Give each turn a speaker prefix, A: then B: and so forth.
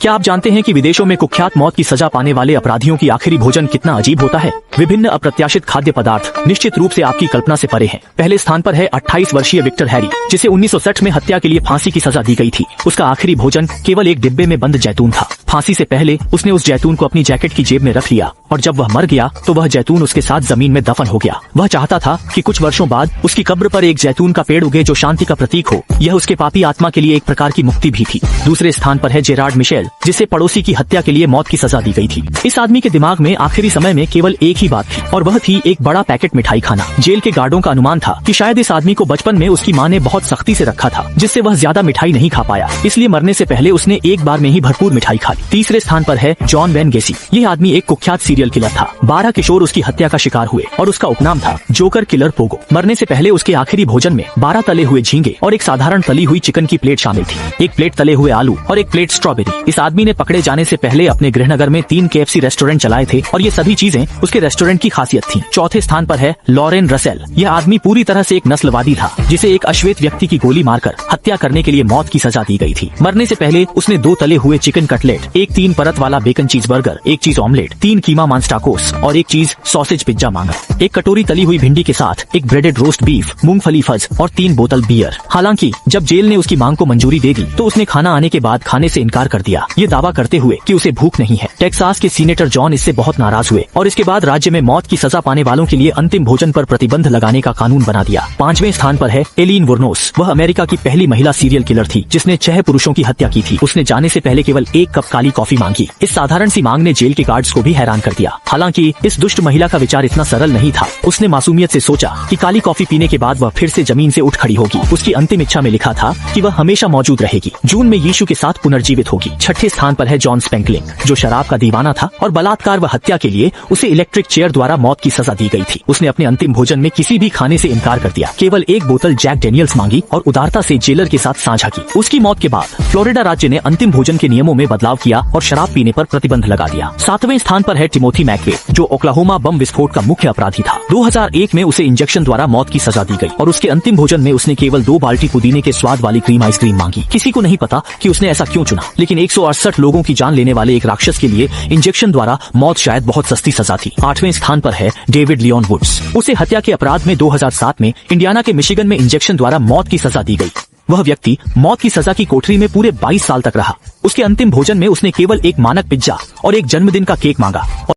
A: क्या आप जानते हैं कि विदेशों में कुख्यात मौत की सजा पाने वाले अपराधियों की आखिरी भोजन कितना अजीब होता है। विभिन्न अप्रत्याशित खाद्य पदार्थ निश्चित रूप से आपकी कल्पना से परे हैं। पहले स्थान पर है 28 वर्षीय विक्टर हैरी, जिसे 1960 में हत्या के लिए फांसी की सजा दी गई थी। उसका आखिरी भोजन केवल एक डिब्बे में बंद जैतून था। फांसी से पहले उसने उस जैतून को अपनी जैकेट की जेब में रख लिया और जब वह मर गया तो वह जैतून उसके साथ जमीन में दफन हो गया। वह चाहता था कि कुछ वर्षों बाद उसकी कब्र पर एक जैतून का पेड़ उगे जो शांति का प्रतीक हो। यह उसके पापी आत्मा के लिए एक प्रकार की मुक्ति भी थी। दूसरे स्थान पर है जेरार्ड मिशेल, जिसे पड़ोसी की हत्या के लिए मौत की सजा दी गई थी। इस आदमी के दिमाग में आखिरी समय में केवल एक ही बात थी और वह थी एक बड़ा पैकेट मिठाई खाना। जेल के गार्डों का अनुमान था कि शायद इस आदमी को बचपन में उसकी माँ ने बहुत सख्ती से रखा था, जिससे वह ज्यादा मिठाई नहीं खा पाया, इसलिए मरने से पहले उसने एक बार में ही भरपूर मिठाई खा ली। तीसरे स्थान पर है जॉन वेन गेसी। यह आदमी एक कुख्यात सीरियल किलर था। 12 किशोर उसकी हत्या का शिकार हुए और उसका उपनाम था जोकर किलर पोगो। मरने से पहले उसके आखिरी भोजन में 12 तले हुए झींगे और एक साधारण तली हुई चिकन की प्लेट शामिल थी। एक प्लेट तले हुए आलू और एक प्लेट स्ट्रॉबेरी। इस आदमी ने पकड़े जाने से पहले अपने गृहनगर में 3 KFC रेस्टोरेंट चलाए थे और ये सभी चीजें उसके रेस्टोरेंट की खासियत थी। चौथे स्थान पर है लॉरेन रसेल। यह आदमी पूरी तरह से एक नस्लवादी था, जिसे एक अश्वेत व्यक्ति की गोली मारकर हत्या करने के लिए मौत की सजा दी गई थी। मरने से पहले उसने 2 तले हुए चिकन कटलेट, एक 3 परत वाला बेकन चीज बर्गर, एक चीज ऑमलेट, 3 कीमा मांस टाकोस और एक चीज सॉसेज पिज्जा मांगा। एक कटोरी तली हुई भिंडी के साथ एक ब्रेडेड रोस्ट बीफ, मूंगफली फज और 3 बोतल बियर। हालांकि जब जेल ने उसकी मांग को मंजूरी दे दी तो उसने खाना आने के बाद खाने से इनकार कर दिया, ये दावा करते हुए कि उसे भूख नहीं है। टेक्सास के सीनेटर जॉन इससे बहुत नाराज हुए और इसके बाद राज्य में मौत की सजा पाने वालों के लिए अंतिम भोजन पर प्रतिबंध लगाने का कानून बना दिया। 5वें स्थान पर है एलिन वुरनोस। वह अमेरिका की पहली महिला सीरियल किलर थी जिसने 6 पुरुषों की हत्या की थी। उसने जाने से पहले केवल 1 कप काली कॉफी मांगी। इस साधारण सी मांग ने जेल के गार्ड्स को भी हैरान कर दिया। हालांकि इस दुष्ट महिला का विचार इतना सरल नहीं था। उसने मासूमियत से सोचा कि काली कॉफी पीने के बाद वह फिर से जमीन से उठ खड़ी होगी। उसकी अंतिम इच्छा में लिखा था कि वह हमेशा मौजूद रहेगी, जून में यीशु के साथ पुनर्जीवित होगी। 6ठे स्थान पर है जॉन स्पेंकलिंग, जो शराब का दीवाना था और बलात्कार व हत्या के लिए उसे इलेक्ट्रिक चेयर द्वारा मौत की सजा दी गई थी। उसने अपने अंतिम भोजन में किसी भी खाने से इनकार कर दिया, केवल 1 बोतल जैक डेनियल्स मांगी और उदारता से जेलर के साथ साझा की। उसकी मौत के बाद फ्लोरिडा राज्य ने अंतिम भोजन के नियमों में बदलाव किया और शराब पीने पर प्रतिबंध लगा दिया। 7वें स्थान पर है टिमोथी मैकवे, जो ओक्लाहोमा बम विस्फोट का मुख्य अपराधी था। 2001 में उसे इंजेक्शन द्वारा मौत की सजा दी गई और उसके अंतिम भोजन में उसने केवल 2 बाल्टी पुदीने के स्वाद वाली क्रीम आइसक्रीम मांगी। किसी को नहीं पता कि उसने ऐसा क्यों चुना, लेकिन 168 लोगों की जान लेने वाले एक राक्षस के लिए इंजेक्शन द्वारा मौत शायद बहुत सस्ती सजा थी। 8वें स्थान पर है डेविड लियोन वुड्स। उसे हत्या के अपराध में 2007 में इंडियाना के मिशिगन में इंजेक्शन द्वारा मौत की सजा दी गई। वह व्यक्ति मौत की सजा की कोठरी में पूरे 22 साल तक रहा। उसके अंतिम भोजन में उसने केवल एक मानक पिज्जा और एक जन्मदिन का केक मांगा।